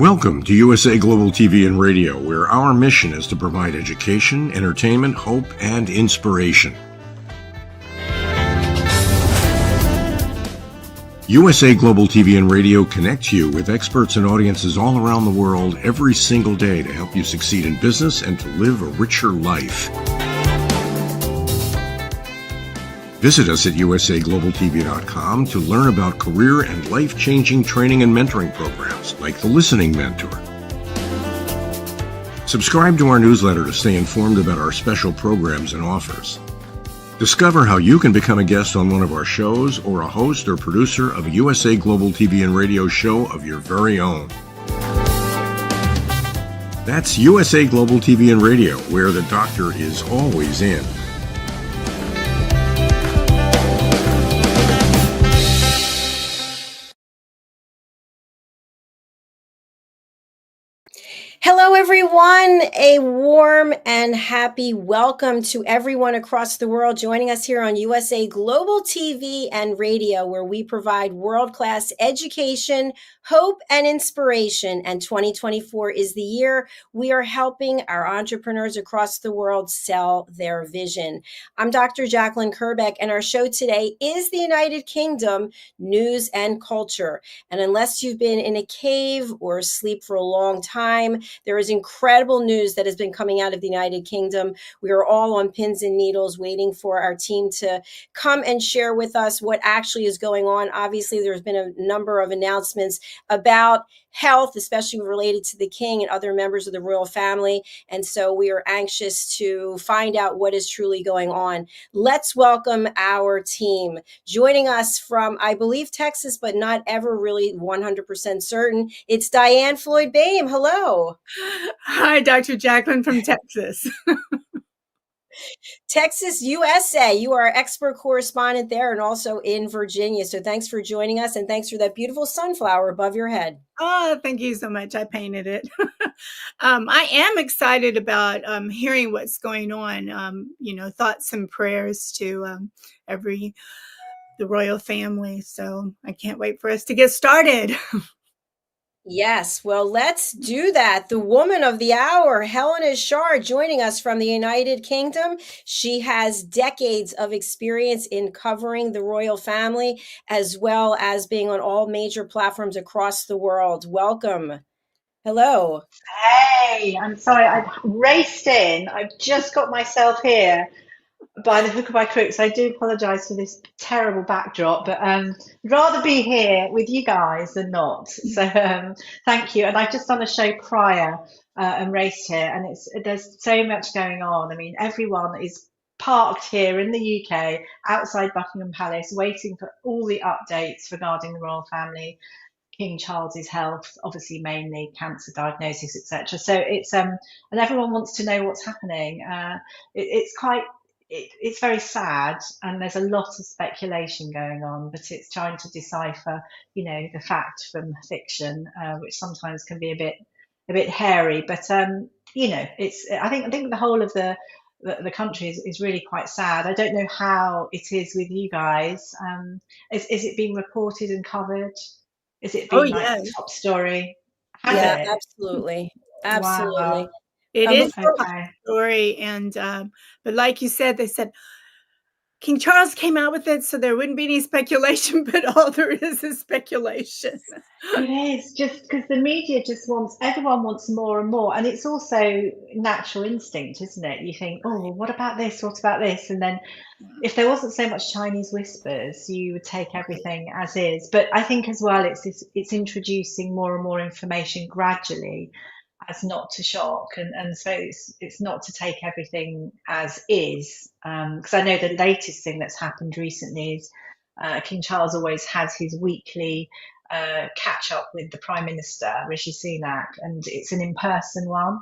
Welcome to USA Global TV and Radio, where our mission is to provide education, entertainment, hope, and inspiration. USA Global TV and Radio connects you with experts and audiences all around the world every single day to help you succeed in business and to live a richer life. Visit us at usaglobaltv.com to learn about career and life-changing training and mentoring programs like the Listening Mentor. Subscribe to our newsletter to stay informed about our special programs and offers. Discover how you can become a guest on one of our shows or a host or producer of a USA Global TV and Radio show of your very own. That's USA Global TV and Radio, where the doctor is always in. Hello, everyone. A warm and happy welcome to everyone across the world joining us here on USA Global TV and Radio, where we provide world-class education, hope, and inspiration. And 2024 is the year we are helping our entrepreneurs across the world sell their vision. I'm Dr. JACALYN KERBECK, and our show today is the United Kingdom news and culture. And unless you've been in a cave or asleep for a long time, there is incredible news that has been coming out of the United Kingdom. We are all on pins and needles waiting for our team to come and share with us what actually is going on. Obviously, there's been a number of announcements about health, especially related to the king and other members of the royal family. And so we are anxious to find out what is truly going on. Let's welcome our team. Joining us from, I believe, Texas, but not ever really 100% certain. It's DIANN FLOYD BOEHM. Hello. Hi, Dr. JACALYN from Texas. Texas, USA. You are our expert correspondent there and also in Virginia. So thanks for joining us, and thanks for that beautiful sunflower above your head. Oh, thank you so much. I painted it. I am excited about hearing what's going on. Thoughts and prayers to the royal family. So I can't wait for us to get started. Yes, well, let's do that. The woman of the hour, HELENA CHARD, joining us from the United Kingdom. She has decades of experience in covering the royal family, as well as being on all major platforms across the world. Welcome. Hello. Hey, I'm sorry, I raced in. I've just got myself here by the hook or by crook, so I do apologize for this terrible backdrop, but rather be here with you guys than not. So thank you. And I've just done a show prior and raced here, and there's so much going on. I mean, everyone is parked here in the UK outside Buckingham Palace waiting for all the updates regarding the royal family. King Charles's health, obviously mainly cancer diagnosis, etc. So it's and everyone wants to know what's happening. It's very sad, and there's a lot of speculation going on, but it's trying to decipher, the fact from fiction, which sometimes can be a bit hairy. But it's I think the whole of the country is really quite sad. I don't know how it is with you guys. Is it being reported and covered? Is it Oh, being like yes. top story? Has Yeah, it? absolutely. Wow. Absolutely. It is Before, a top Okay. story. And, but like you said, they said King Charles came out with it, so there wouldn't be any speculation, but all there is speculation. It is just because the media just everyone wants more and more. And it's also natural instinct, isn't it? You think, oh, well, what about this? What about this? And then if there wasn't so much Chinese whispers, you would take everything as is. But I think as well, it's introducing more and more information gradually as not to shock. And so it's not to take everything as is. Because I know the latest thing that's happened recently is King Charles always has his weekly catch up with the Prime Minister, Rishi Sunak, and it's an in-person one.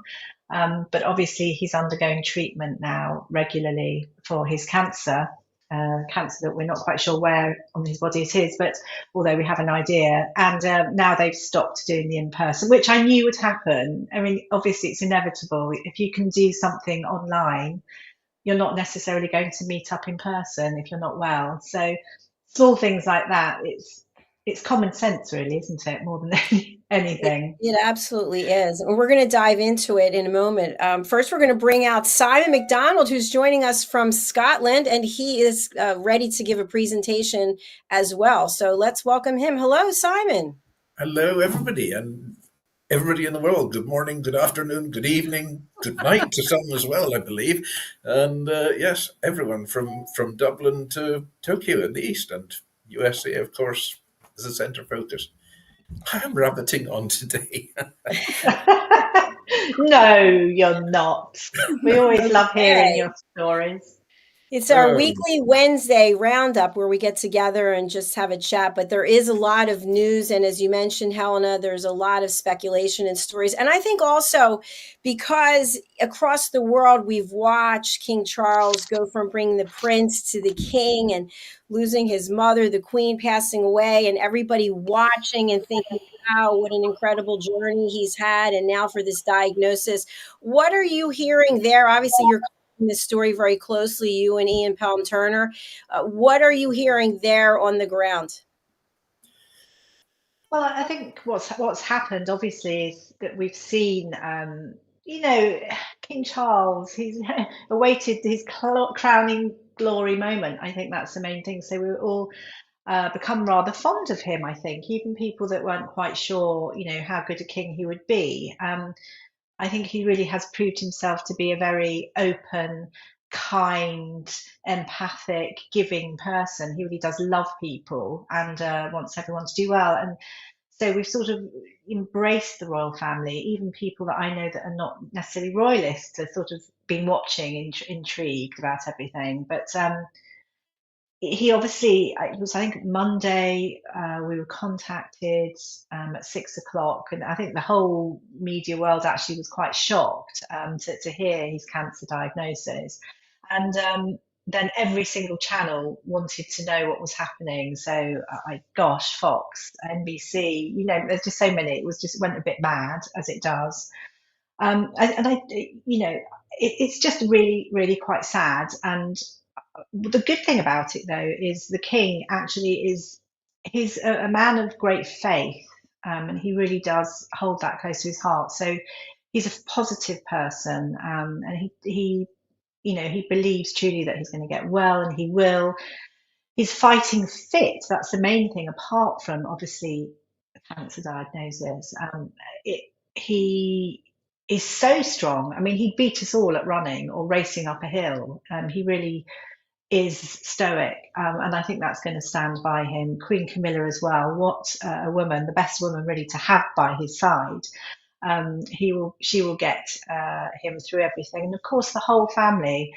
But obviously he's undergoing treatment now regularly for his cancer that we're not quite sure where on his body it is, but although we have an idea. And now they've stopped doing the in-person, which I knew would happen. I mean, obviously it's inevitable. If you can do something online, you're not necessarily going to meet up in person if you're not well. So small things like that, it's common sense, really, isn't it? More than anything. it absolutely is. And we're going to dive into it in a moment. First, we're going to bring out Simon MacDonald, who's joining us from Scotland, and he is ready to give a presentation as well. So let's welcome him. Hello, Simon. Hello, everybody, and everybody in the world. Good morning, good afternoon, good evening, good night to some as well, I believe. And yes, everyone from Dublin to Tokyo in the east, and USA, of course, as a centre focus. I'm rabbiting on today. No, you're not. We always love hearing your stories. It's our weekly Wednesday roundup where we get together and just have a chat. But there is a lot of news. And as you mentioned, Helena, there's a lot of speculation and stories. And I think also because across the world, we've watched King Charles go from bringing the prince to the king and losing his mother, the queen passing away, and everybody watching and thinking, wow, what an incredible journey he's had. And now for this diagnosis. What are you hearing there? Obviously, you're this story very closely, you and Ian Palm Turner. What are you hearing there on the ground? Well, I think what's happened, obviously, is that we've seen, King Charles. He's awaited his crowning glory moment. I think that's the main thing. So we all become rather fond of him. I think even people that weren't quite sure, how good a king he would be. I think he really has proved himself to be a very open, kind, empathic, giving person. He really does love people and wants everyone to do well. And so we've sort of embraced the royal family. Even people that I know that are not necessarily royalists have sort of been watching, intrigued about everything. But he obviously, it was, I think, Monday, we were contacted at 6 o'clock, and I think the whole media world actually was quite shocked to hear his cancer diagnosis. And then every single channel wanted to know what was happening. So, Fox, NBC, there's just so many. It went a bit mad, as it does. It's just really, really quite sad. And the good thing about it, though, is the king actually he's a man of great faith, and he really does hold that close to his heart. So he's a positive person, and he believes truly that he's going to get well, and he will. He's fighting fit. That's the main thing, apart from obviously cancer diagnosis. He is so strong. I mean, he beat us all at running or racing up a hill. He really is stoic, and I think that's going to stand by him. Queen Camilla as well. What a woman, the best woman really to have by his side. She will get him through everything, and of course the whole family,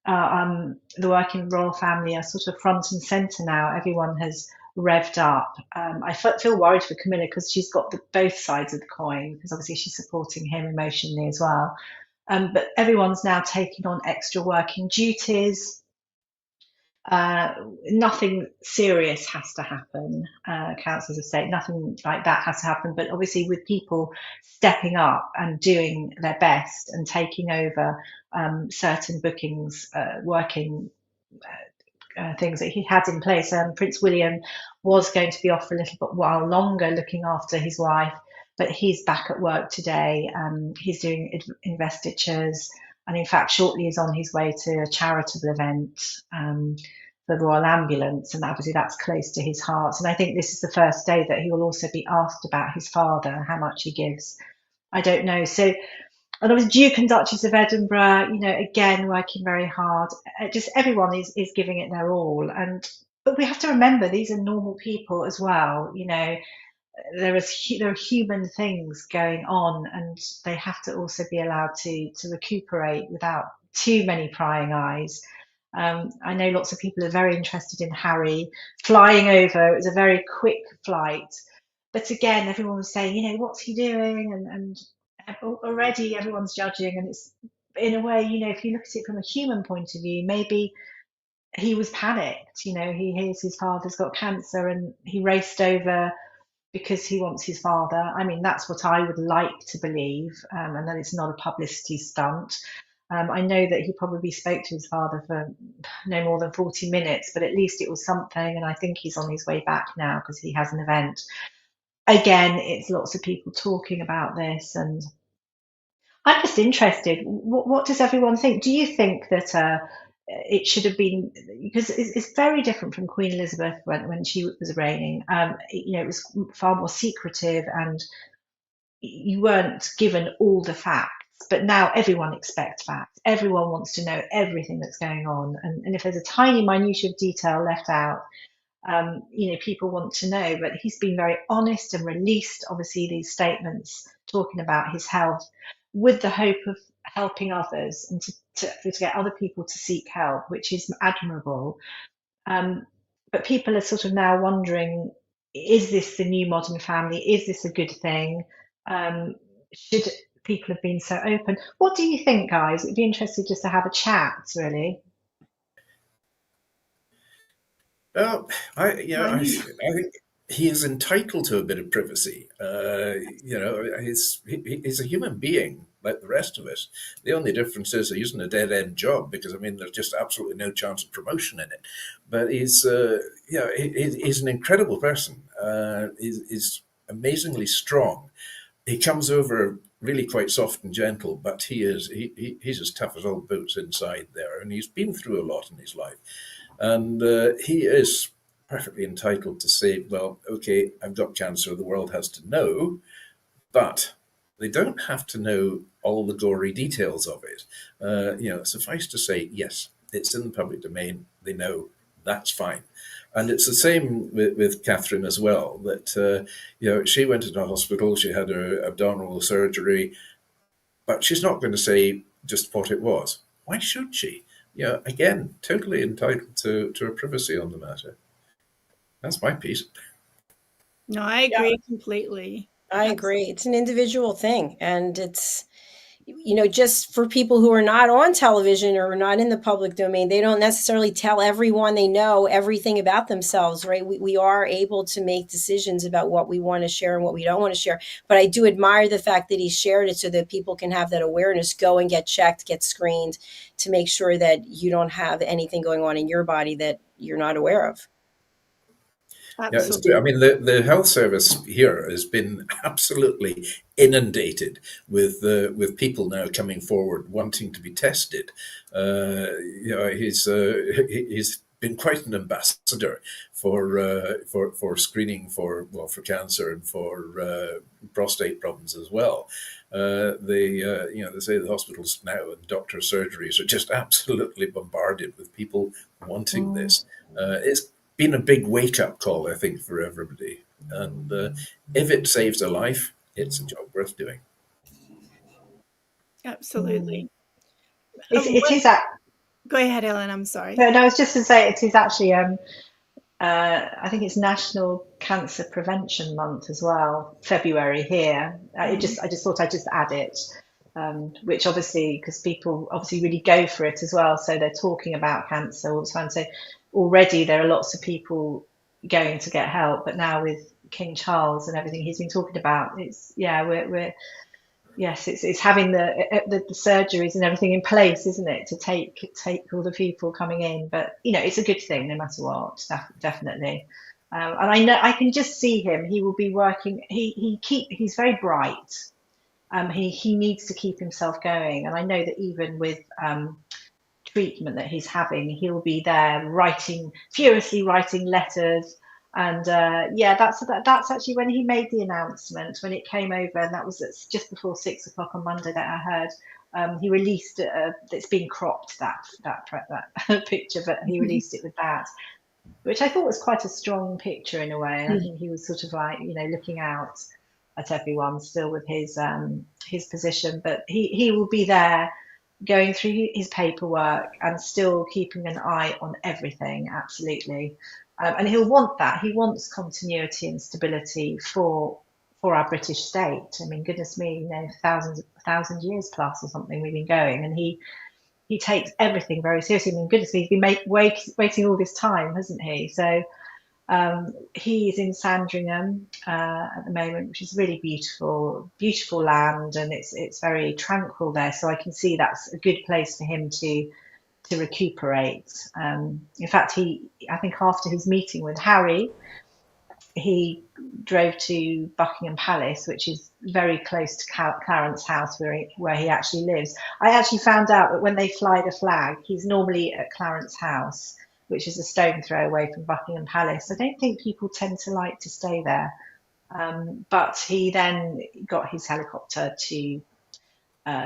the working royal family, are sort of front and centre now. Everyone has revved up. I feel worried for Camilla because she's got both sides of the coin, because obviously she's supporting him emotionally as well. But everyone's now taking on extra working duties. Nothing serious has to happen. Councillors have said nothing like that has to happen. But obviously, with people stepping up and doing their best and taking over certain bookings, working things that he had in place. Prince William was going to be off for a little bit while longer looking after his wife, but he's back at work today. He's doing investitures, and in fact, shortly is on his way to a charitable event for the Royal Ambulance, and obviously that's close to his heart. And I think this is the first day that he will also be asked about his father, how much he gives. I don't know. So, and obviously Duke and Duchess of Edinburgh, again, working very hard. Just everyone is giving it their all. But we have to remember, these are normal people as well. There are human things going on, and they have to also be allowed to recuperate without too many prying eyes. I know lots of people are very interested in Harry flying over. It was a very quick flight. But again, everyone was saying, what's he doing? And already everyone's judging. And it's, in a way, if you look at it from a human point of view, maybe he was panicked. He hears his father's got cancer and he raced over because he wants his father. I mean, that's what I would like to believe, and that it's not a publicity stunt. I know that he probably spoke to his father for no more than 40 minutes, but at least it was something. And I think he's on his way back now because he has an event. Again, it's lots of people talking about this, and I'm just interested. What does everyone think? Do you think that it should have been, because it's very different from Queen Elizabeth when she was reigning. It was far more secretive, and you weren't given all the facts. But now everyone expects facts. Everyone wants to know everything that's going on, and if there's a tiny minutiae of detail left out, people want to know. But he's been very honest and released, obviously, these statements talking about his health, with the hope of helping others and to get other people to seek help, which is admirable. But people are sort of now wondering, is this the new modern family? Is this a good thing? Should people have been so open? What do you think, guys? It'd be interesting just to have a chat, really. Well, I think he is entitled to a bit of privacy. He's a human being like the rest of us. The only difference is he's in a dead-end job because, there's just absolutely no chance of promotion in it. But he's an incredible person. He's amazingly strong. He comes over really quite soft and gentle, but he's as tough as old boots inside there, and he's been through a lot in his life. And he is perfectly entitled to say, well, okay, I've got cancer, the world has to know, but they don't have to know all the gory details of it. Suffice to say, yes, it's in the public domain, they know, that's fine. And it's the same with Catherine as well, that, she went into hospital, she had her abdominal surgery, but she's not going to say just what it was. Why should she? Again, totally entitled to her privacy on the matter. That's my piece. No, I agree completely. I agree. It's an individual thing. And it's, just for people who are not on television or not in the public domain, they don't necessarily tell everyone they know everything about themselves, right? We are able to make decisions about what we want to share and what we don't want to share. But I do admire the fact that he shared it so that people can have that awareness, go and get checked, get screened to make sure that you don't have anything going on in your body that you're not aware of. Absolutely. Yeah, it's true. The health service here has been absolutely inundated with people now coming forward wanting to be tested. He's been quite an ambassador for screening for cancer and for prostate problems as well. They say the hospitals now and doctor surgeries are just absolutely bombarded with people wanting this. It's been a big wake-up call, I think, for everybody. And if it saves a life, it's a job worth doing. Absolutely. It is that. Go ahead, Helen. I'm sorry. No, I was just to say it is actually I think it's National Cancer Prevention Month as well, February here. I just thought I'd just add it, which obviously, because people obviously really go for it as well, so they're talking about cancer all the time. So already there are lots of people going to get help, but now with King Charles and everything he's been talking about, it's we're yes, it's having the surgeries and everything in place, isn't it, to take all the people coming in. But it's a good thing no matter what, definitely. And I know I can just see him. He will be working. He's very bright. He needs to keep himself going, and I know that even with treatment that he's having, he'll be there furiously writing letters. And that's actually when he made the announcement, when it came over, and that was just before 6 o'clock on Monday that I heard. He released it's been cropped, that picture, but he released it with that, which I thought was quite a strong picture in a way. And I think he was sort of like looking out at everyone still with his position, but he will be there going through his paperwork and still keeping an eye on everything, absolutely. And he'll want that. He wants continuity and stability for our British state. I mean, goodness me, 1,000 years plus or something we've been going, and he takes everything very seriously. I mean, goodness me, he's been waiting all this time, hasn't he? So he is in Sandringham at the moment, which is really beautiful land, and it's very tranquil there. So I can see that's a good place for him to recuperate. In fact, I think after his meeting with Harry, he drove to Buckingham Palace, which is very close to Clarence House, where he actually lives. I actually found out that when they fly the flag, he's normally at Clarence House, which is a stone throw away from Buckingham Palace. I don't think people tend to like to stay there. But he then got his helicopter to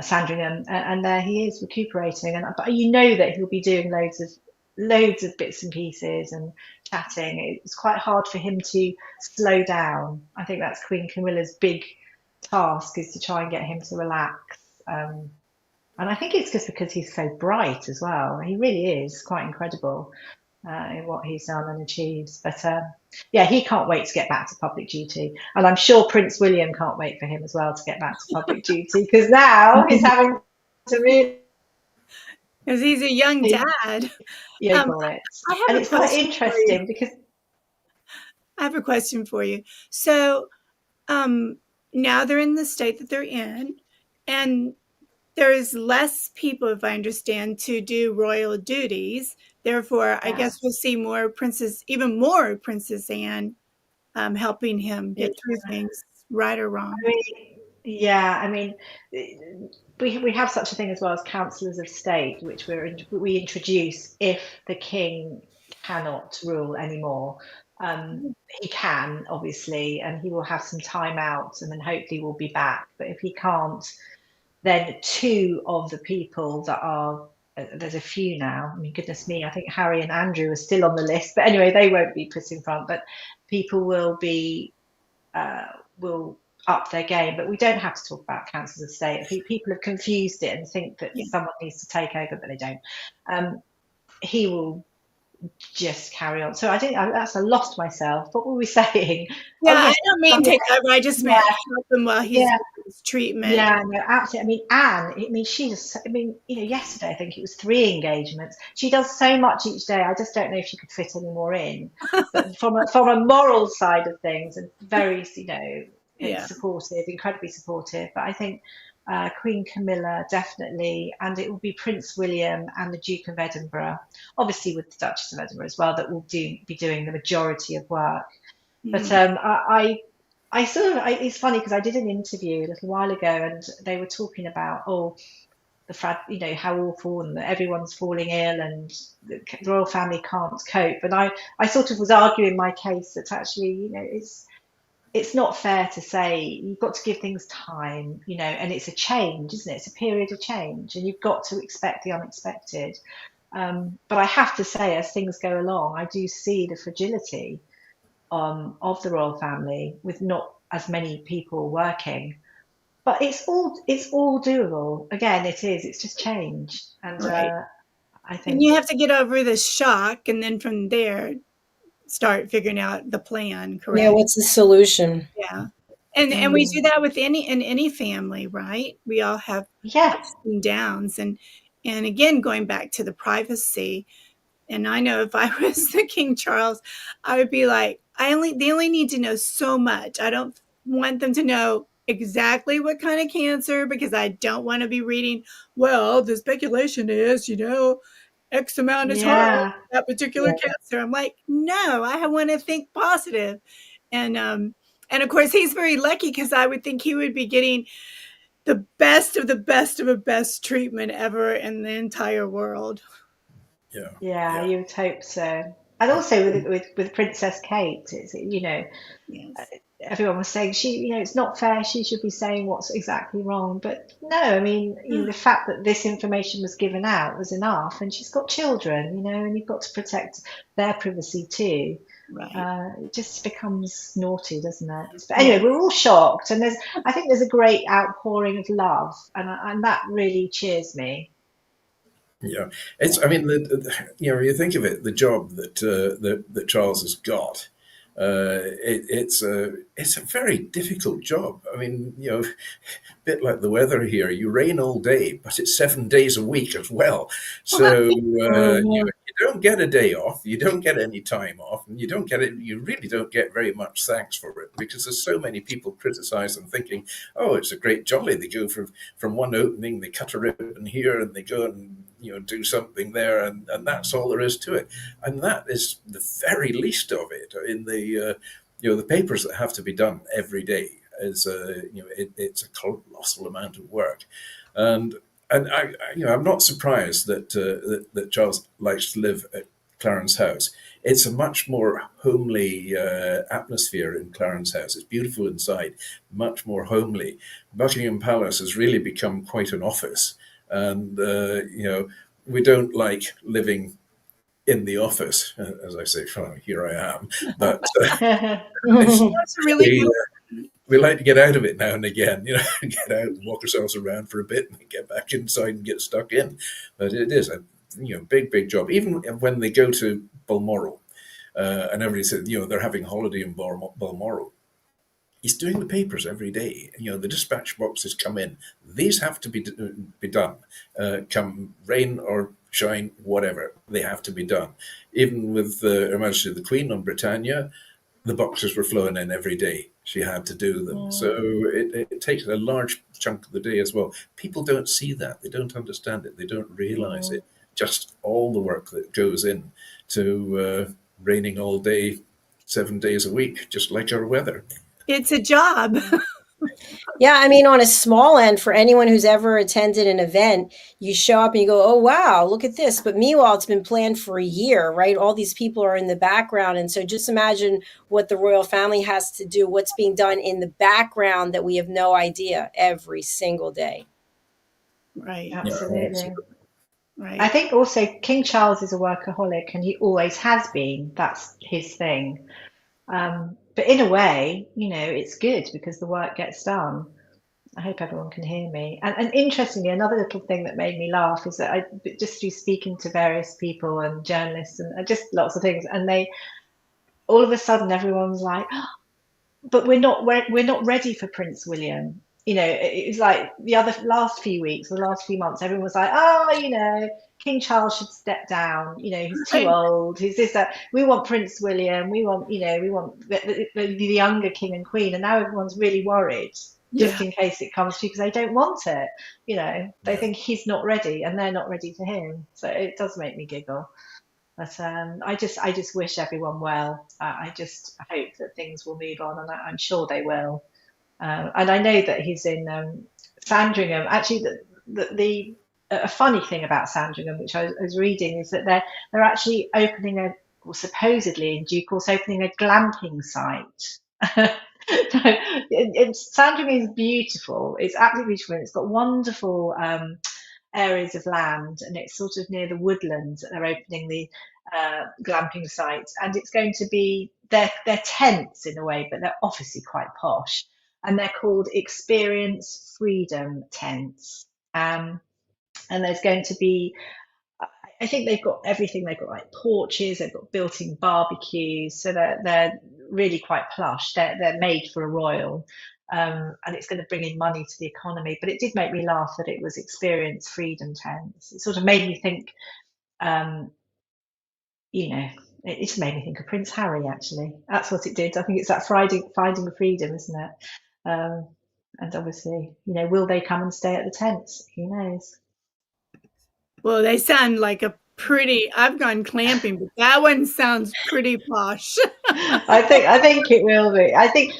Sandringham, and there he is recuperating. But that he'll be doing loads of bits and pieces and chatting. It's quite hard for him to slow down. I think that's Queen Camilla's big task, is to try and get him to relax. And I think it's just because he's so bright as well. He really is quite incredible in what he's done and achieves. But he can't wait to get back to public duty. And I'm sure Prince William can't wait for him as well to get back to public duty, because now he's having to really... Because he's a young dad. Yeah, and it's quite interesting because... I have a question for you. So now they're in the state that they're in, and there's less people, if I understand, to do royal duties. Therefore, I guess we'll see even more Princess Anne helping him get through things, right or wrong. I mean, we have such a thing as well as councillors of state, which we introduce if the king cannot rule anymore. He can, obviously, and he will have some time out, and then hopefully will be back. But if he can't, then two of the people that are, there's a few now. I mean, goodness me, I think Harry and Andrew are still on the list. But anyway, they won't be put in front. But people will up their game. But we don't have to talk about councils of state. People have confused it and think that someone needs to take over, but they don't. He will just carry on. So I lost myself. What were we saying? I don't mean take over. I just meant help him while he's his treatment. Yeah, no, absolutely. I mean, Anne. Yesterday I think it was 3 engagements. She does so much each day. I just don't know if she could fit any more in. But from a moral side of things, and very, supportive, incredibly supportive. But I think Queen Camilla definitely, and it will be Prince William and the Duke of Edinburgh, obviously with the Duchess of Edinburgh as well, that will be doing the majority of work. But it's funny because I did an interview a little while ago, and they were talking about how awful, and that everyone's falling ill, and the royal family can't cope. And I sort of was arguing my case that actually, it's not fair to say you've got to give things time, and it's a change, isn't it? It's a period of change, and you've got to expect the unexpected. But I have to say, as things go along, I do see the fragility of the royal family with not as many people working. But it's all doable. Again, it is. It's just change, and I think you have to get over the shock, and then from there, start figuring out the plan, Yeah, correct? what's the solution? Yeah. And we do that with any family, right? We all have Yeah. ups and downs. And again, going back to the privacy, and I know if I was the King Charles, I would be like, they only need to know so much. I don't want them to know exactly what kind of cancer, because I don't want to be reading, well, the speculation is, X amount is high, Yeah. that particular cancer. I'm like, no, I want to think positive. And of course, he's very lucky, because I would think he would be getting the best of the best of the best treatment ever in the entire world. Yeah. Yeah, you would hope so. And also with Princess Kate, it's, Yes. everyone was saying it's not fair. She should be saying what's exactly wrong. But no, I mean, the fact that this information was given out was enough. And she's got children, and you've got to protect their privacy too. Right. It just becomes naughty, doesn't it? But anyway, we're all shocked, and I think there's a great outpouring of love, and that really cheers me. Yeah, I mean, you think of it, the job that Charles has got. It's a very difficult job. I mean, a bit like the weather here. You rain all day, but it's 7 days a week as well. So you don't get a day off. You don't get any time off, and you don't get it. You really don't get very much thanks for it, because there's so many people criticize them, thinking, "Oh, it's a great jolly." They go from one opening, they cut a ribbon here, and they go and do something there, and that's all there is to it. And that is the very least of it. In the the papers that have to be done every day is it's a colossal amount of work, and I'm not surprised that Charles likes to live at Clarence House. It's a much more homely atmosphere in Clarence House. It's beautiful inside, much more homely. Buckingham Palace has really become quite an office. And, we don't like living in the office, as I say, well, here I am. But That's really good. we like to get out of it now and again, get out and walk ourselves around for a bit and get back inside and get stuck in. But it is a big job. Even when they go to Balmoral, and everybody said, they're having a holiday in Balmoral. He's doing the papers every day. The dispatch boxes come in. These have to be done. Come rain or shine, whatever, they have to be done. Even with Her Majesty the Queen on Britannia, the boxes were flowing in every day. She had to do them. So it takes a large chunk of the day as well. People don't see that. They don't understand it. They don't realize it. Just all the work that goes in to raining all day, 7 days a week, just like our weather. It's a job. Yeah, I mean, on a small end, for anyone who's ever attended an event, you show up and you go, oh, wow, look at this. But meanwhile, it's been planned for a year, right? All these people are in the background. And so just imagine what the royal family has to do, what's being done in the background that we have no idea every single day. Right. Absolutely. Right. I think also King Charles is a workaholic, and he always has been. That's his thing. But in a way, it's good because the work gets done. I hope everyone can hear me. And interestingly, another little thing that made me laugh is that I just through speaking to various people and journalists and just lots of things, and they all of a sudden everyone's like, oh, but we're not ready for Prince William. It was like the last few weeks, the last few months, everyone was like, oh, King Charles should step down. He's too old. He's this, that. We want Prince William. We want the younger king and queen. And now everyone's really worried, just in case it comes to, because they don't want it. They think he's not ready, and they're not ready for him. So it does make me giggle. But I just wish everyone well. I just hope that things will move on, and I'm sure they will. And I know that he's in Sandringham. Actually, a funny thing about Sandringham, which I was reading, is that they're actually opening supposedly in due course, opening a glamping site. Sandringham is beautiful. It's absolutely beautiful. It's got wonderful areas of land, and it's sort of near the woodlands that they're opening the glamping sites. And it's going to be they're tents in a way, but they're obviously quite posh. And they're called Experience Freedom Tents. And there's going to be, I think they've got everything. They've got like porches, they've got built-in barbecues, so they're really quite plush. They're made for a royal, and it's going to bring in money to the economy. But it did make me laugh that it was Experience Freedom Tents. It sort of made me think, it just made me think of Prince Harry. Actually, that's what it did. I think it's that Finding Freedom, isn't it? And obviously, will they come and stay at the tents? Who knows? Well, they sound like I've gone clamping, but that one sounds pretty posh. I think it will be. I think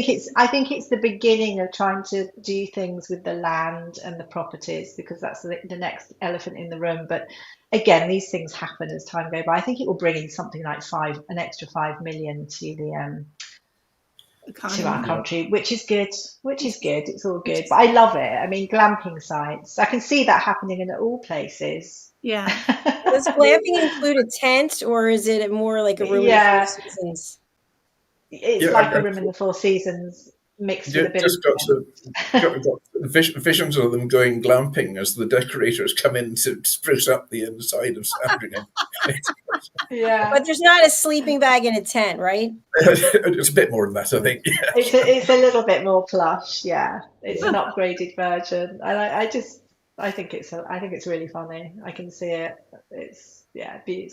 it's the beginning of trying to do things with the land and the properties, because that's the next elephant in the room. But again, these things happen as time goes by. I think it will bring in something like an extra 5 million to the to our country, which is good. It's all good. But I love it. I mean, glamping sites, I can see that happening in all places. Yeah. Does glamping include a tent, or is it more like a room in the Four Seasons? It's like a room in the Four Seasons mixed with a bit got visions of them going glamping as the decorators come in to spruce up the inside of Sandringham. Yeah, but there's not a sleeping bag in a tent, right? It's a bit more than that, I think. Yeah. It's a little bit more plush. Yeah, it's an upgraded version, and I think it's really funny. I can see it. It's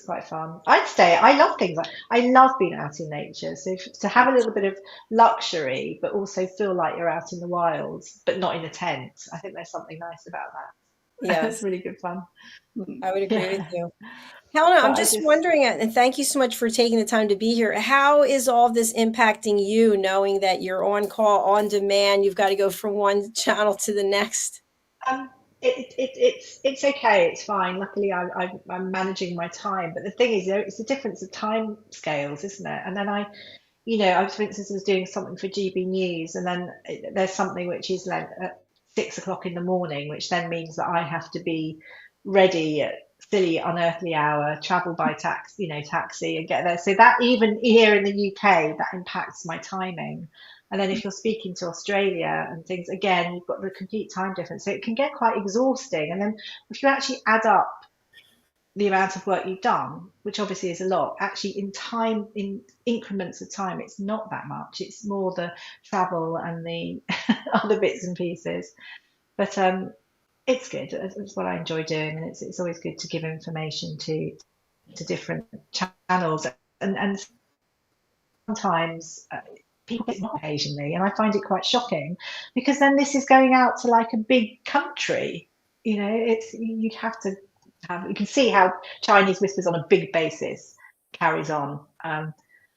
quite fun. I'd stay. I love things I love being out in nature. So to have a little bit of luxury, but also feel like you're out in the wilds, but not in a tent. I think there's something nice about that. Yeah, it's really good fun. I would agree with you. Helena, I'm just wondering, and thank you so much for taking the time to be here. How is all this impacting you, knowing that you're on call, on demand, you've got to go from one channel to the next? It's okay. It's fine. Luckily, I'm managing my time. But the thing is, it's a difference of time scales, isn't it? And then I, for instance, was doing something for GB News, and then there's something which is like at 6 o'clock in the morning, which then means that I have to be ready at silly, unearthly hour, travel by taxi, and get there. So that even here in the UK, that impacts my timing. And then if you're speaking to Australia and things, again, you've got the complete time difference. So it can get quite exhausting. And then if you actually add up the amount of work you've done, which obviously is a lot, actually in increments of time, it's not that much. It's more the travel and the other bits and pieces. But it's good. It's what I enjoy doing. And it's always good to give information to different channels. And sometimes people get it occasionally, and I find it quite shocking, because then this is going out to like a big country. You can see how Chinese Whispers on a big basis carries on.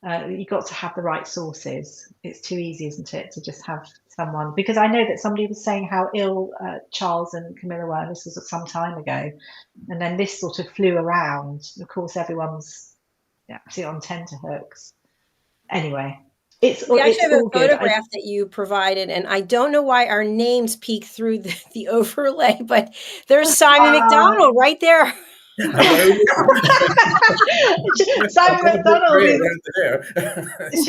You've got to have the right sources. It's too easy, isn't it, to just have someone, because I know that somebody was saying how ill Charles and Camilla were. This was some time ago, and then this sort of flew around. Of course, everyone's absolutely on tenterhooks. Anyway, we actually have a photograph that you provided, and I don't know why our names peek through the overlay, but there's Simon McDonald right there. Simon McDonald is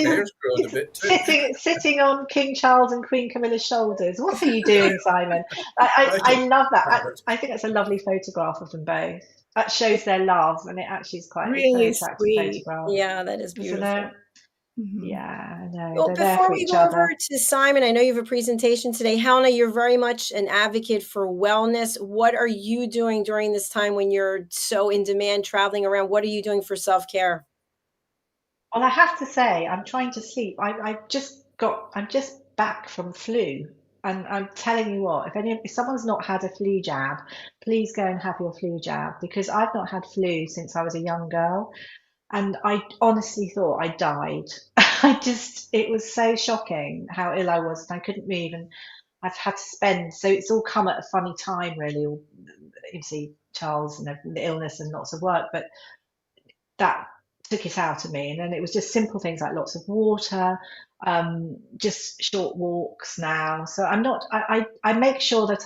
sitting on King Charles and Queen Camilla's shoulders. What are you doing, Simon? I love that. I think that's a lovely photograph of them both. That shows their love, and it actually is quite really attractive sweet photograph. Yeah, that is beautiful. Yeah, I know. Well, before we go over to Simon, I know you have a presentation today. Helena, you're very much an advocate for wellness. What are you doing during this time when you're so in demand, traveling around? What are you doing for self-care? Well, I have to say, I'm trying to sleep. I'm just back from flu. And I'm telling you what, if someone's not had a flu jab, please go and have your flu jab, because I've not had flu since I was a young girl. And I honestly thought I died. It was so shocking how ill I was, and I couldn't move, and I've had to spend, so it's all come at a funny time, really. You see Charles and the illness and lots of work, but that took it out of me. And then it was just simple things like lots of water, just short walks now. So I make sure that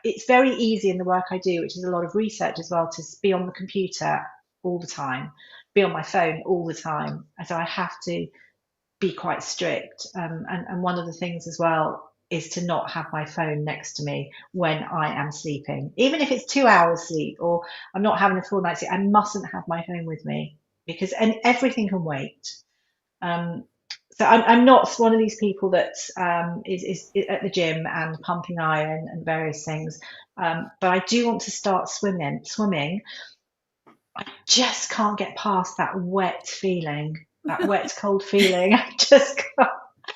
it's very easy in the work I do, which is a lot of research as well, to be on the computer all the time, be on my phone all the time. So I have to be quite strict. And one of the things as well, is to not have my phone next to me when I am sleeping. Even if it's 2 hours sleep or I'm not having a full night's sleep, I mustn't have my phone with me because everything can wait. So I'm not one of these people that is at the gym and pumping iron and various things. But I do want to start swimming. I just can't get past that wet feeling, that wet, cold feeling. I just can't.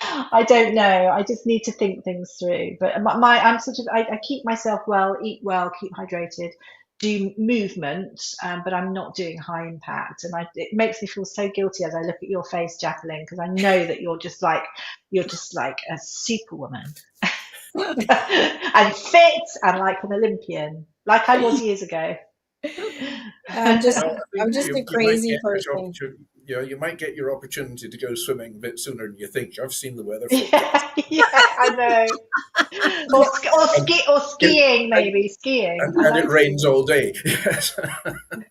I don't know. I just need to think things through. But I keep myself well, eat well, keep hydrated, do movement, but I'm not doing high impact. And it makes me feel so guilty as I look at your face, JACALYN, because I know that you're just like a superwoman and fit and like an Olympian, like I was years ago. I'm just a crazy person. You might get your opportunity to go swimming a bit sooner than you think. I've seen the weather forecast. Yeah, I know. or skiing, maybe skiing. And it rains all day.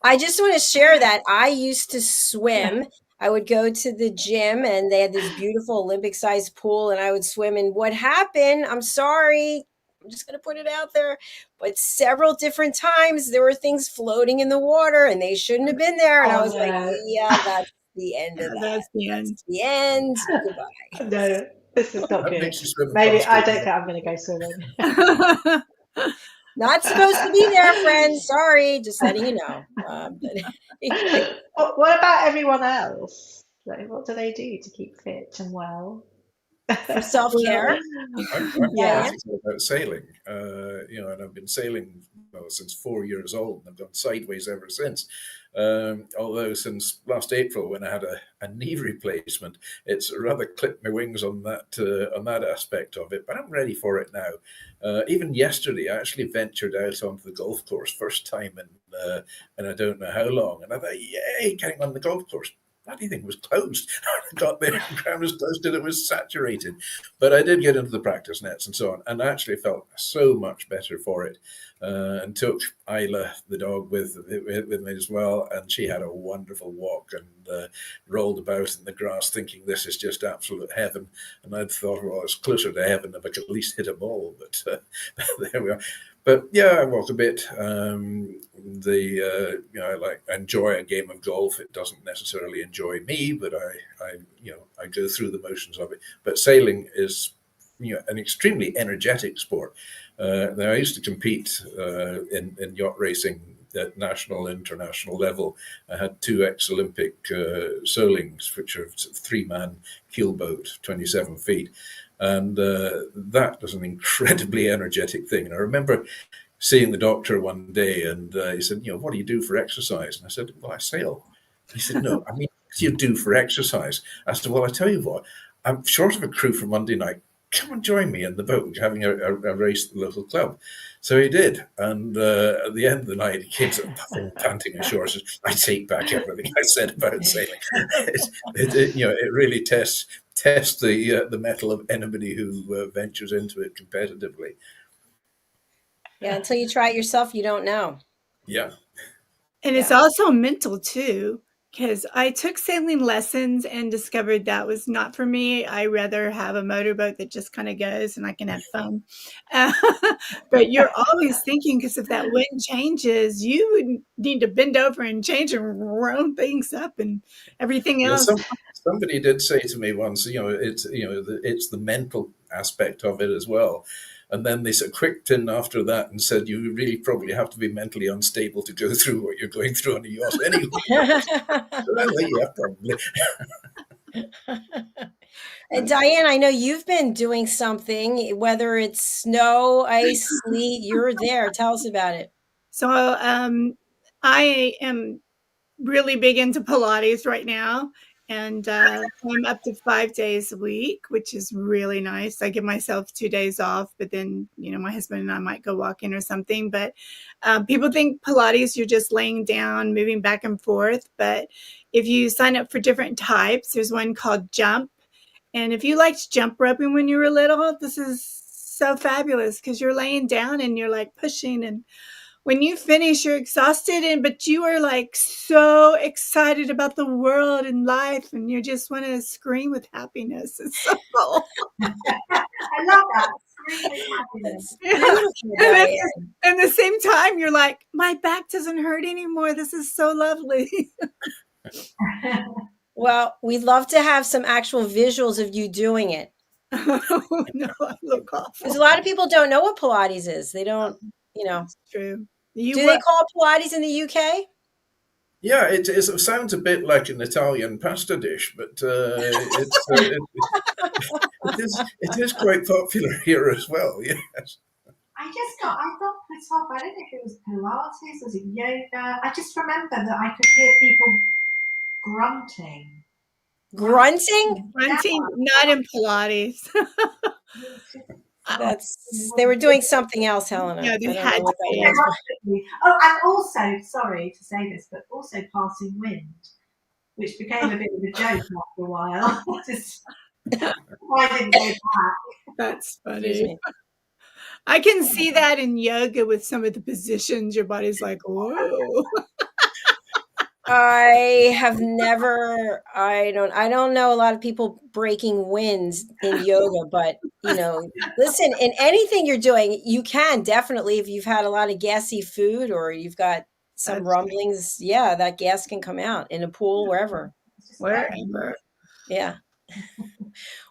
I just want to share that I used to swim. I would go to the gym and they had this beautiful Olympic-sized pool and I would swim. And what happened, I'm sorry, I'm just going to put it out there, but several different times there were things floating in the water and they shouldn't have been there. And I was like, yeah, that's the end of that. That's the end. That's the end. Goodbye. No, this is not good. Maybe I don't think I'm going to go swimming. Not supposed to be there, friends. Sorry, just letting you know. What about everyone else? Like, what do they do to keep fit and well? For self-care? I'm about sailing, and I've been sailing since 4 years old, and I've gone sideways ever since. Although since last April, when I had a knee replacement, it's rather clipped my wings on that aspect of it. But I'm ready for it now. Even yesterday, I actually ventured out onto the golf course, first time in I don't know how long, and I thought, yay, getting on the golf course. Bloody thing was closed. I got there, the ground was closed and it was saturated. But I did get into the practice nets and so on, and I actually felt so much better for it. And took Isla, the dog, with me as well, and she had a wonderful walk and rolled about in the grass, thinking this is just absolute heaven. And I'd thought, well, it's closer to heaven if I could at least hit a ball. But there we are. But yeah, I walk a bit. I enjoy a game of golf. It doesn't necessarily enjoy me, but I go through the motions of it. But sailing is an extremely energetic sport. Now I used to compete in yacht racing at national, international level. I had 2 ex-Olympic Solings, which are 3-man keelboat, 27 feet. And that was an incredibly energetic thing. And I remember seeing the doctor one day and he said, what do you do for exercise? And I said, well, I sail. He said, no, I mean, what do you do for exercise? I said, well, I tell you what, I'm short of a crew for Monday night. Come and join me in the boat, having a race at the local club. So he did. And at the end of the night, he came sort of puffing, panting ashore. Says, I take back everything I said about sailing. It really tests the mettle of anybody who ventures into it competitively. Yeah, until you try it yourself, you don't know. Yeah. And it's also mental too, because I took sailing lessons and discovered that was not for me. I rather have a motorboat that just kind of goes and I can have fun. But you're always thinking, because if that wind changes, you would need to bend over and change and round things up and everything else. Somebody did say to me once, it's the mental aspect of it as well. And then they sort of quicked in after that and said, you really probably have to be mentally unstable to go through what you're going through on a yacht anyway. Yeah, probably. And Dianne, I know you've been doing something, whether it's snow, ice, sleet, you're there. Tell us about it. So I am really big into Pilates right now. And I'm up to 5 days a week, which is really nice. I give myself 2 days off, but then, my husband and I might go walking or something. But people think Pilates, you're just laying down, moving back and forth. But if you sign up for different types, there's one called Jump. And if you liked jump roping when you were little, this is so fabulous because you're laying down and you're like pushing, and when you finish, you're exhausted, but you are like so excited about the world and life, and you just want to scream with happiness. It's so cool. I love that. That's Yeah. beautiful, And at Diane. the same time, you're like, my back doesn't hurt anymore. This is so lovely. Well, we'd love to have some actual visuals of you doing it. Oh, no, I look awful. Because a lot of people don't know what Pilates is. They don't, That's true. Do they call it Pilates in the UK? Yeah, it sounds a bit like an Italian pasta dish, but it is quite popular here as well. Yes. I got put off. I don't know if it was Pilates, was it yoga? I just remember that I could hear people grunting. Grunting? Grunting, not in Pilates. They were doing something else, Helena. Yeah, they I don't had know what to that be. was. Oh, and also, sorry to say this, but also passing wind, which became a bit of a joke after a while. Why didn't go back? That's Excuse funny. me. I can see that in yoga with some of the positions. Your body's like, whoa. I have never. I don't know a lot of people breaking winds in yoga, but listen. In anything you're doing, you can definitely, if you've had a lot of gassy food or you've got some That's rumblings. Yeah, that gas can come out in a pool, wherever. wherever. Yeah.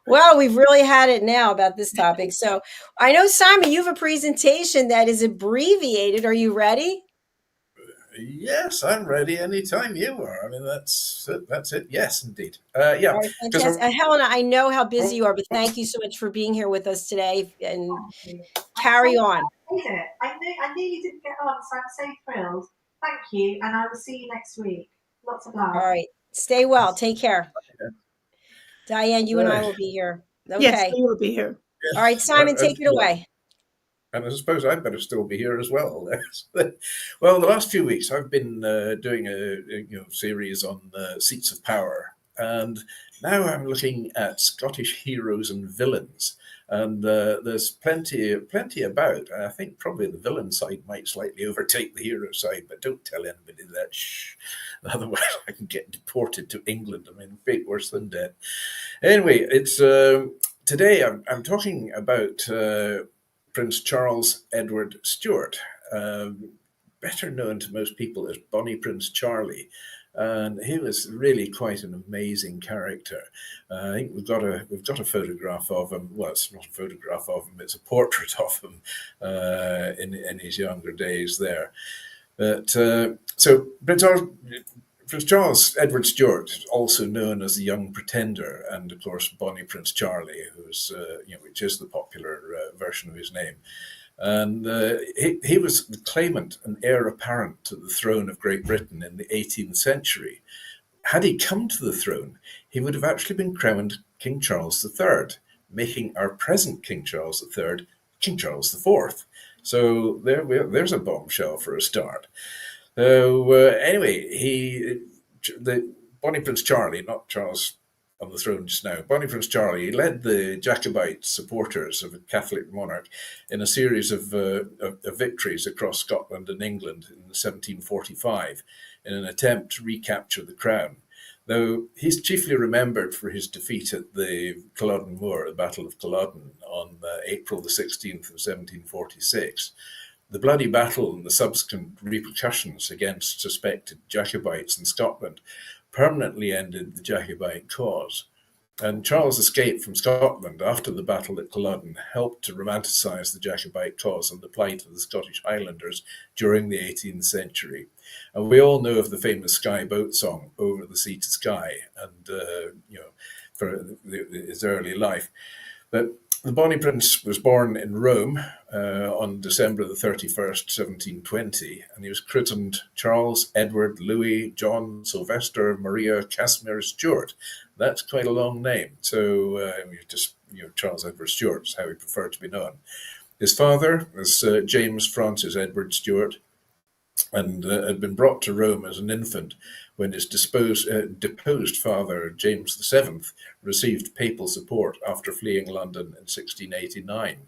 Well, we've really had it now about this topic. So I know, Simon, you have a presentation that is abbreviated. Are you ready? Yes, I'm ready anytime you are. I mean, that's it. Yes, indeed. Yeah, All right, because fantastic. Helena, I know how busy you are, but thank you so much for being here with us today, and carry on. I knew you didn't get on, so I'm so thrilled. Thank you, and I will see you next week. Lots of love. All right. Stay well. Take care. Diane, you and I will be here. Okay. Yes, we will be here. All right, Simon, take it away. And I suppose I better still be here as well. Well, the last few weeks I've been doing a series on seats of power, and now I'm looking at Scottish heroes and villains. And there's plenty about. I think probably the villain side might slightly overtake the hero side, but don't tell anybody that. Shh. Otherwise, I can get deported to England. I mean, fate worse than dead. Anyway, it's today I'm talking about Prince Charles Edward Stuart, better known to most people as Bonnie Prince Charlie. And he was really quite an amazing character. I think we've got a photograph of him. Well, it's not a photograph of him; it's a portrait of him in his younger days there. But so Prince Charles Edward Stuart, also known as the Young Pretender, and of course Bonnie Prince Charlie, who's which is the popular version of his name. And he was the claimant and heir apparent to the throne of Great Britain in the 18th century. Had he come to the throne, he would have actually been crowned King Charles III, making our present King Charles III King Charles IV. So there's a bombshell for a start. So anyway, the Bonnie Prince Charlie, not Charles on the throne just now, Bonnie Prince Charlie, he led the Jacobite supporters of a Catholic monarch in a series of victories across Scotland and England in 1745 in an attempt to recapture the crown. Though he's chiefly remembered for his defeat at the Culloden Moor, the Battle of Culloden, on April the 16th of 1746. The bloody battle and the subsequent repercussions against suspected Jacobites in Scotland permanently ended the Jacobite cause. And Charles' escape from Scotland after the battle at Culloden helped to romanticise the Jacobite cause and the plight of the Scottish Highlanders during the 18th century. And we all know of the famous Skye Boat song, Over the Sea to Skye, and for his early life. But the Bonnie Prince was born in Rome on December the 31st, 1720, and he was christened Charles Edward Louis John Sylvester Maria Casimir Stuart. That's quite a long name, so Charles Edward Stuart is how he preferred to be known. His father was James Francis Edward Stuart, and had been brought to Rome as an infant when his deposed father, James VII, received papal support after fleeing London in 1689.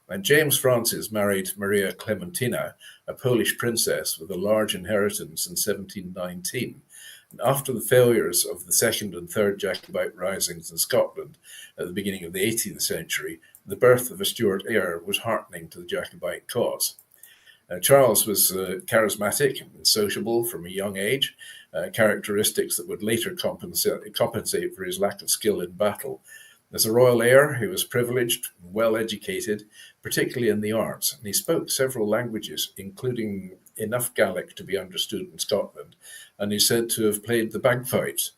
And James Francis married Maria Clementina, a Polish princess with a large inheritance in 1719. And after the failures of the second and third Jacobite risings in Scotland at the beginning of the 18th century, the birth of a Stuart heir was heartening to the Jacobite cause. Charles was charismatic and sociable from a young age, characteristics that would later compensate for his lack of skill in battle. As a royal heir, he was privileged and well educated, particularly in the arts, and he spoke several languages, including enough Gaelic to be understood in Scotland, and he's said to have played the bagpipes.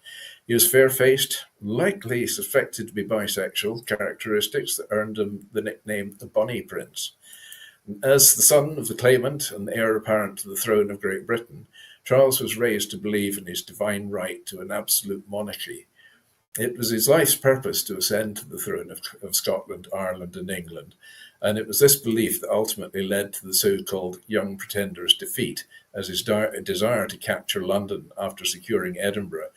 He was fair-faced, likely suspected to be bisexual, characteristics that earned him the nickname the Bonnie Prince. As the son of the claimant and heir apparent to the throne of Great Britain, Charles was raised to believe in his divine right to an absolute monarchy. It was his life's purpose to ascend to the throne of Scotland, Ireland, and England, and it was this belief that ultimately led to the so-called Young Pretender's defeat, as his desire to capture London after securing Edinburgh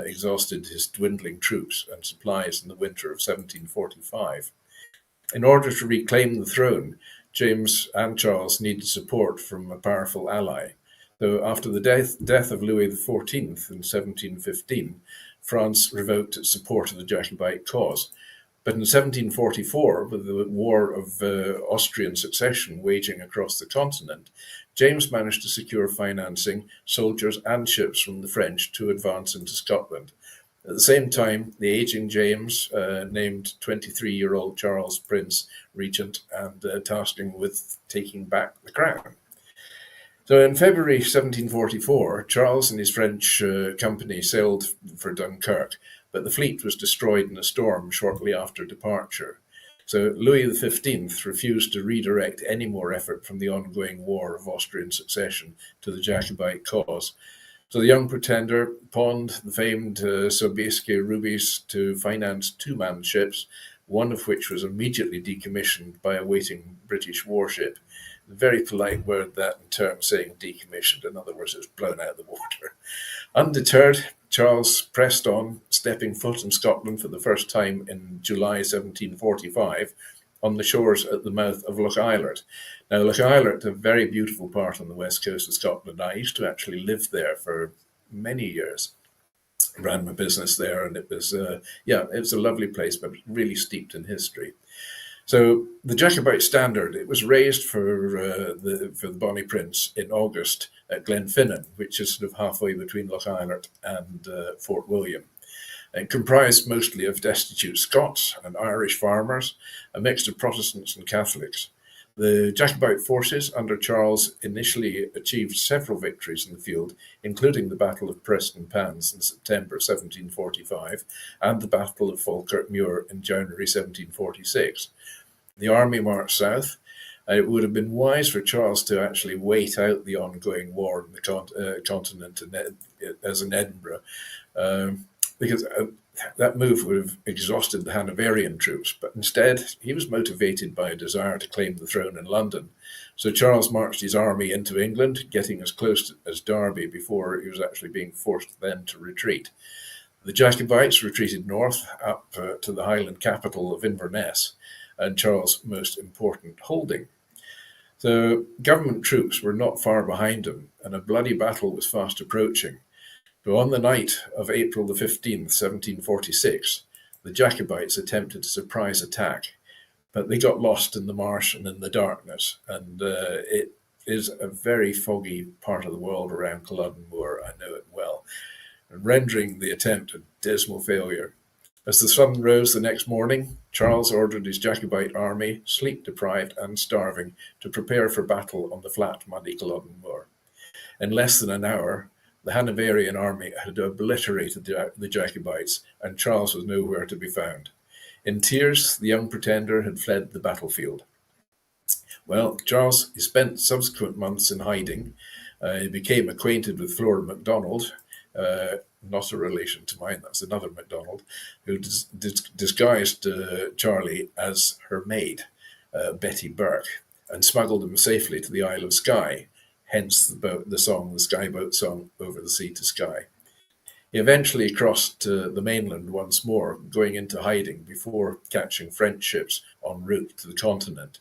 exhausted his dwindling troops and supplies in the winter of 1745. In order to reclaim the throne, James and Charles needed support from a powerful ally. So after the death of Louis XIV in 1715, France revoked its support of the Jacobite cause. But in 1744, with the War of Austrian Succession waging across the continent, James managed to secure financing, soldiers and ships from the French to advance into Scotland. At the same time, the aging James named 23-year-old Charles Prince Regent and tasked him with taking back the crown. So in February 1744, Charles and his French company sailed for Dunkirk, but the fleet was destroyed in a storm shortly after departure. So Louis XV refused to redirect any more effort from the ongoing War of Austrian Succession to the Jacobite cause. So the Young Pretender pawned the famed Sobieski rubies to finance two-man ships, one of which was immediately decommissioned by a waiting British warship. A very polite word, that, in terms saying decommissioned. In other words, it was blown out of the water. Undeterred, Charles pressed on, stepping foot in Scotland for the first time in July 1745 on the shores at the mouth of Loch Eilert. Now, Loch Eilert, a very beautiful part on the west coast of Scotland. I used to actually live there for many years. I ran my business there, and it was a lovely place, but really steeped in history. So the Jacobite standard, it was raised for the Bonnie Prince in August at Glenfinnan, which is sort of halfway between Loch Eilert and Fort William. It comprised mostly of destitute Scots and Irish farmers, a mix of Protestants and Catholics. The Jacobite forces under Charles initially achieved several victories in the field, including the Battle of Preston Pans in September 1745 and the Battle of Falkirk Muir in January 1746. The army marched south. It would have been wise for Charles to actually wait out the ongoing war in the continent as in Edinburgh, because that move would have exhausted the Hanoverian troops, but instead he was motivated by a desire to claim the throne in London. So Charles marched his army into England, getting as close as Derby before he was actually being forced then to retreat. The Jacobites retreated north up to the Highland capital of Inverness, and Charles' most important holding. So government troops were not far behind him, and a bloody battle was fast approaching. So on the night of April the 15th, 1746, the Jacobites attempted a surprise attack, but they got lost in the marsh and in the darkness, and it is a very foggy part of the world around Culloden Moor, I know it well, and rendering the attempt a dismal failure. As the sun rose the next morning, Charles ordered his Jacobite army, sleep-deprived and starving, to prepare for battle on the flat, muddy Culloden Moor. In less than an hour, the Hanoverian army had obliterated the Jacobites, and Charles was nowhere to be found. In tears, the Young Pretender had fled the battlefield. Well, Charles, he spent subsequent months in hiding. He became acquainted with Flora MacDonald, not a relation to mine, that's another MacDonald, who disguised Charlie as her maid, Betty Burke, and smuggled him safely to the Isle of Skye, hence the Skyboat song, Over the Sea to Skye. He eventually crossed the mainland once more, going into hiding before catching French ships en route to the continent.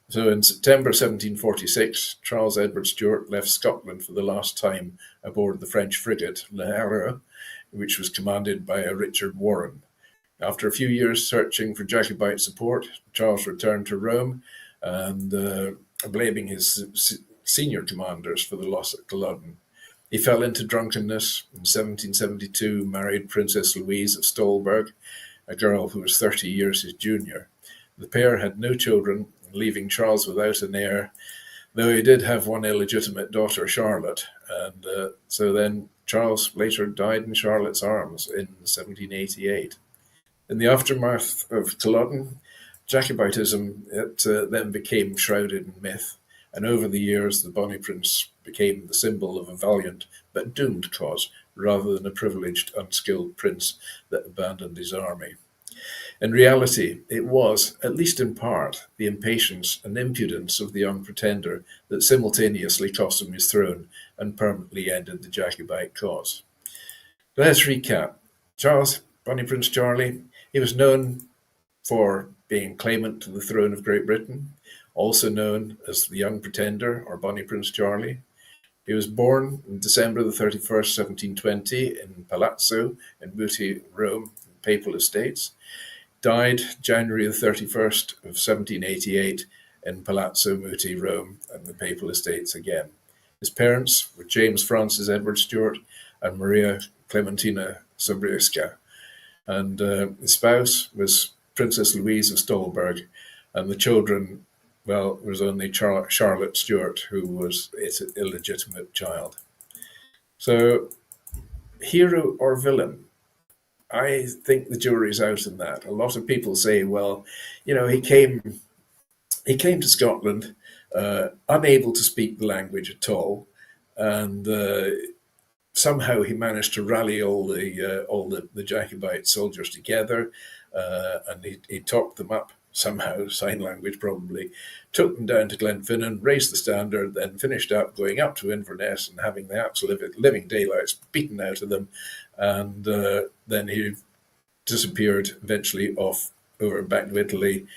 So in September 1746, Charles Edward Stuart left Scotland for the last time aboard the French frigate Le Héros, which was commanded by a Richard Warren. After a few years searching for Jacobite support, Charles returned to Rome and blaming his senior commanders for the loss at Culloden. He fell into drunkenness. In 1772, married Princess Louise of Stolberg, a girl who was 30 years his junior. The pair had no children, leaving Charles without an heir, though he did have one illegitimate daughter, Charlotte. And so then Charles later died in Charlotte's arms in 1788. In the aftermath of Culloden, Jacobitism then became shrouded in myth, and over the years the Bonnie Prince became the symbol of a valiant but doomed cause, rather than a privileged, unskilled prince that abandoned his army. In reality, it was, at least in part, the impatience and impudence of the young pretender that simultaneously cost him his throne and permanently ended the Jacobite cause. Let's recap. Charles, Bonnie Prince Charlie, he was known for being claimant to the throne of Great Britain, also known as the Young Pretender or Bonnie Prince Charlie. He was born on December the 31st, 1720 in Palazzo in Muti, Rome, Papal Estates. Died January the 31st of 1788 in Palazzo Muti, Rome, and the Papal Estates again. His parents were James Francis Edward Stuart and Maria Clementina Sobrieska. And his spouse was Princess Louise of Stolberg, and the children, well, was only Charlotte Stuart, who was its illegitimate child. So, hero or villain? I think the jury's out on that. A lot of people say, well, you know, he came to Scotland unable to speak the language at all, and somehow he managed to rally all the Jacobite soldiers together, and he talked them up somehow, sign language probably, took them down to Glenfinnan, raised the standard, then finished up going up to Inverness and having the absolute living daylights beaten out of them, and then he disappeared eventually off over back to Italy,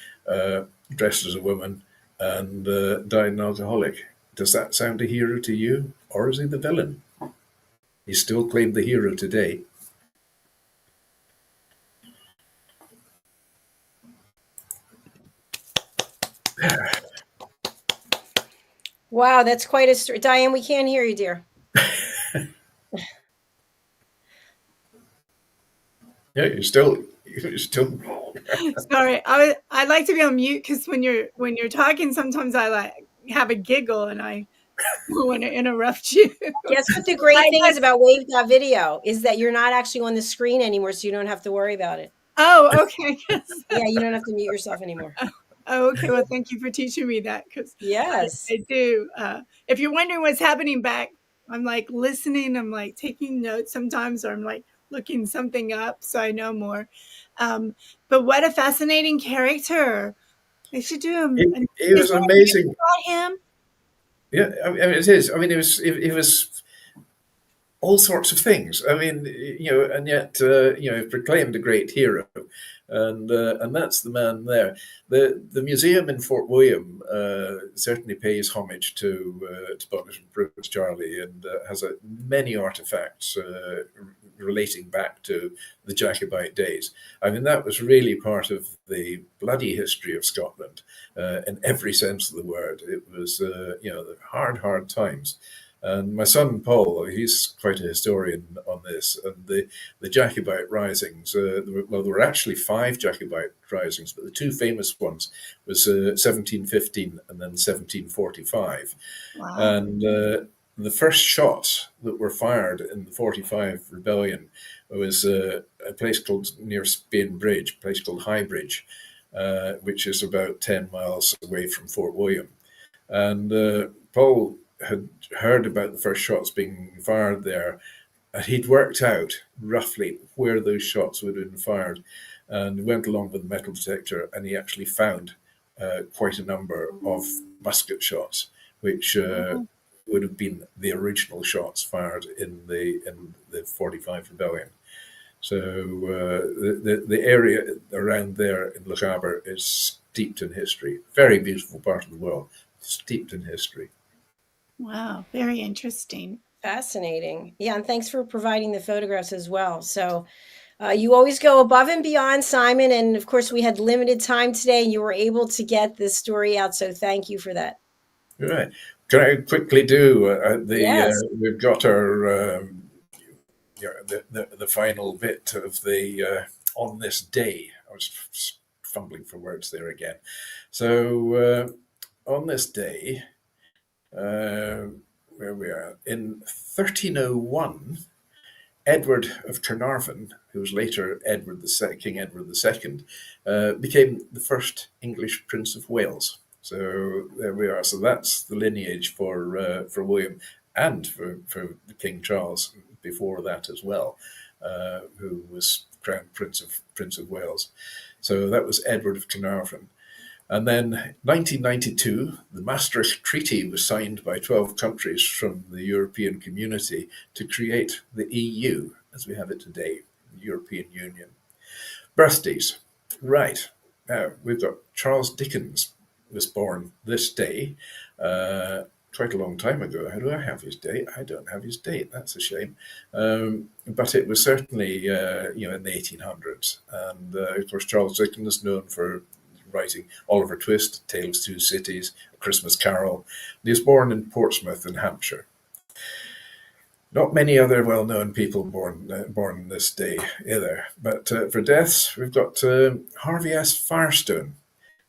dressed as a woman, and died an alcoholic. Does that sound a hero to you, or is he the villain? He's still claimed the hero today. Wow, that's quite a story. Diane, we can't hear you, dear. Yeah, you're still. Sorry, I like to be on mute because when you're talking, sometimes I like have a giggle and I want to interrupt you. Guess what the great thing is about Wave.video is that you're not actually on the screen anymore, so you don't have to worry about it. Oh, okay. Yeah, you don't have to mute yourself anymore. Oh, okay. Well, thank you for teaching me that, because yes, I do. If you're wondering what's happening back, I'm like listening. I'm like taking notes sometimes, or I'm like looking something up so I know more. But what a fascinating character! They should do him. It was amazing. Him. Yeah, I mean, it is. I mean, it was all sorts of things. I mean, you know, and yet, you know, proclaimed a great hero, and that's the man there. The museum in Fort William certainly pays homage to Bonnie Prince Charlie, and has many artifacts relating back to the Jacobite days. I mean, that was really part of the bloody history of Scotland in every sense of the word. It was, you know, the hard times. And my son Paul, he's quite a historian on this. And the Jacobite risings, well, there were actually 5 Jacobite risings, but the 2 famous ones was 1715 and then 1745. Wow. And the first shots that were fired in the 45 rebellion was a place called near Spain Bridge, a place called High Bridge, which is about 10 miles away from Fort William. And Paul had heard about the first shots being fired there, and he'd worked out roughly where those shots would have been fired, and went along with the metal detector, and he actually found quite a number of musket shots, which would have been the original shots fired in the 45 rebellion. So the area around there in Lochaber is steeped in history. Very beautiful part of the world, steeped in history. Wow, very interesting. Fascinating. Yeah, and thanks for providing the photographs as well. So You always go above and beyond, Simon. And of course, we had limited time today and you were able to get this story out. So thank you for that. Right. Can I quickly do Yes. we've got our the final bit of the on this day. I was fumbling for words there again. So on this day, where we are in 1301, Edward of Carnarvon, who was later King Edward II, became the first English Prince of Wales. So there we are. So that's the lineage for William and for King Charles before that as well, who was crowned Prince of Wales. So that was Edward of Carnarvon. And then 1992, the Maastricht Treaty was signed by 12 countries from the European community to create the EU as we have it today, the European Union. Birthdays. Right. Now, we've got Charles Dickens was born this day, quite a long time ago. How do I have his date? I don't have his date. That's a shame. But it was certainly, in the 1800s. And, of course, Charles Dickens is known for writing Oliver Twist, Tales of Two Cities, A Christmas Carol. He was born in Portsmouth in Hampshire. Not many other well-known people born this day either. But for deaths, we've got Harvey S. Firestone.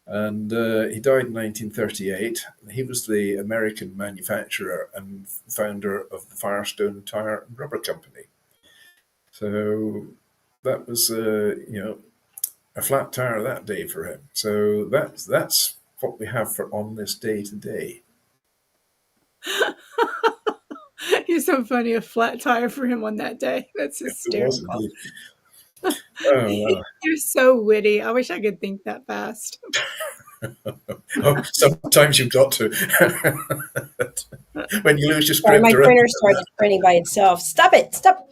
And he died in 1938. He was the American manufacturer and founder of the Firestone Tire and Rubber Company. So that was, a flat tire that day for him. So that's what we have for on this day today. You're so funny, a flat tire for him on that day. That's hysterical. You're so witty. I wish I could think that fast. Sometimes you've got to. When you lose your script. My printer started printing by itself. Stop it. Stop.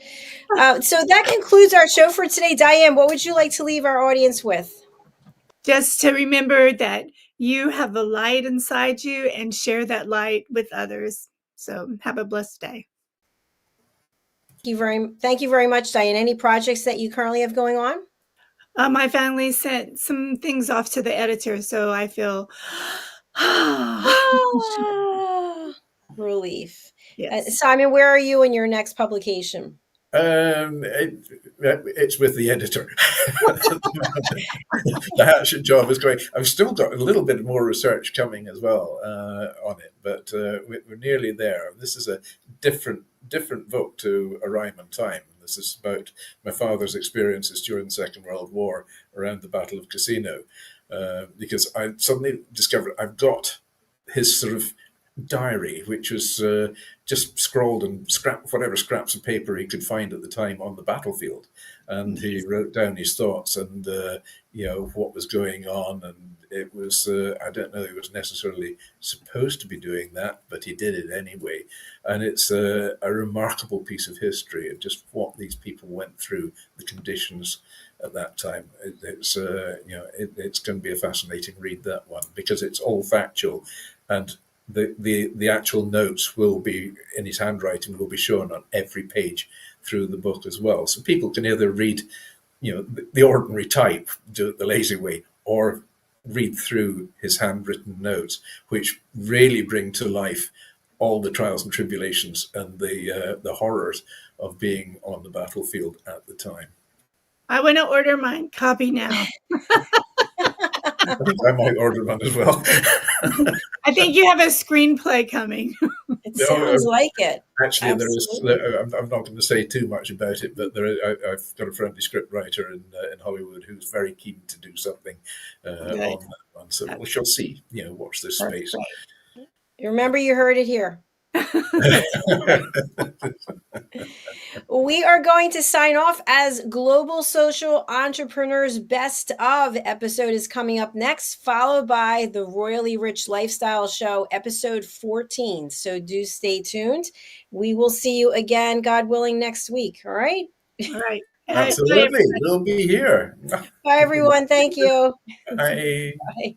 So that concludes our show for today. Diane, what would you like to leave our audience with? Just to remember that you have a light inside you and share that light with others. So have a blessed day. Thank you very much, Diane. Any projects that you currently have going on? My family sent some things off to the editor, so I feel relief. Yes. Simon, where are you in your next publication? It's with the editor. The Hatchet job is great. I've still got a little bit more research coming as well on it, but we're nearly there. This is a different book to A Rhyme and Time. This is about my father's experiences during the Second World War around the Battle of Cassino, because I suddenly discovered I've got his sort of diary, which was just scrawled and whatever scraps of paper he could find at the time on the battlefield, and he wrote down his thoughts and what was going on. And it was I don't know he was necessarily supposed to be doing that, but he did it anyway. And it's a remarkable piece of history of just what these people went through, the conditions at that time. It's it's going to be a fascinating read, that one, because it's all factual, and the actual notes will be in his handwriting, will be shown on every page through the book as well. So people can either read, the ordinary type, do it the lazy way, or read through his handwritten notes, which really bring to life all the trials and tribulations and the horrors of being on the battlefield at the time. I want to order mine. Copy now. I think I might order one as well. I think you have a screenplay coming. It sounds like it. Actually, Absolutely. I'm not going to say too much about it, but I've got a friendly script writer in Hollywood who's very keen to do something on that one. So we shall see. Watch this space. Remember, you heard it here. We are going to sign off as Global Social Entrepreneurs Best Of episode is coming up next, followed by the Royally Rich Lifestyle Show, episode 14. So do stay tuned. We will see you again, God willing, next week. All right? All right. Absolutely. We'll be here. Bye, everyone. Thank you. Bye. Bye.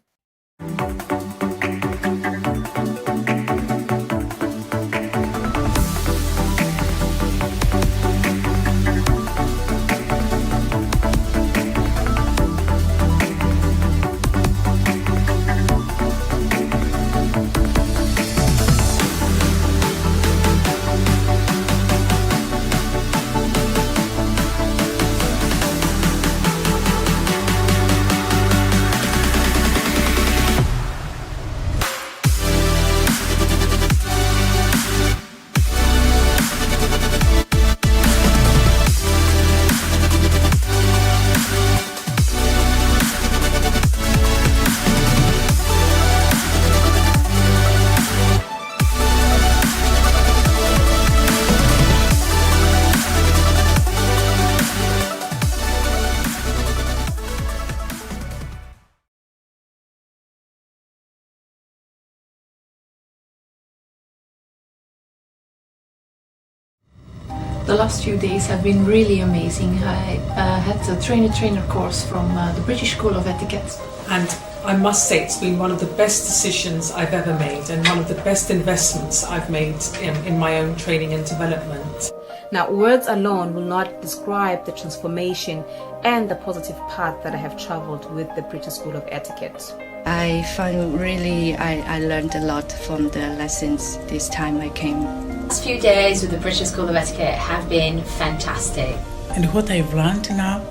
The last few days have been really amazing. I had a trainer course from the British School of Etiquette. And I must say it's been one of the best decisions I've ever made and one of the best investments I've made in my own training and development. Now, words alone will not describe the transformation and the positive path that I have traveled with the British School of Etiquette. I found I learned a lot from the lessons this time I came. The last few days with the British School of Etiquette have been fantastic. And what I've learned now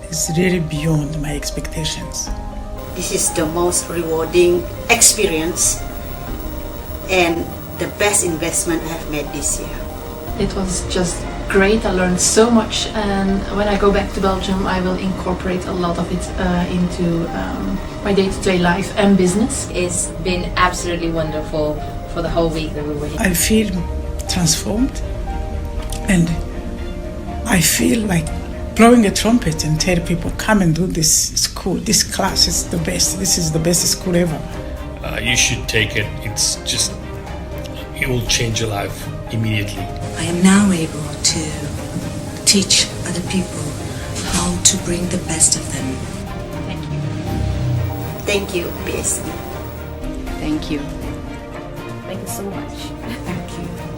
is really beyond my expectations. This is the most rewarding experience and the best investment I have made this year. It was just great. I learned so much, and when I go back to Belgium I will incorporate a lot of it into my day-to-day life and business. It's been absolutely wonderful for the whole week that we were here. I feel transformed, and I feel like blowing a trumpet and tell people, come and do this school, this class is the best, this is the best school ever. You should take it. It's just, it will change your life immediately. I am now able to teach other people how to bring the best of them. Thank you. Thank you, BSc. Thank you. Thank you so much. Thank you.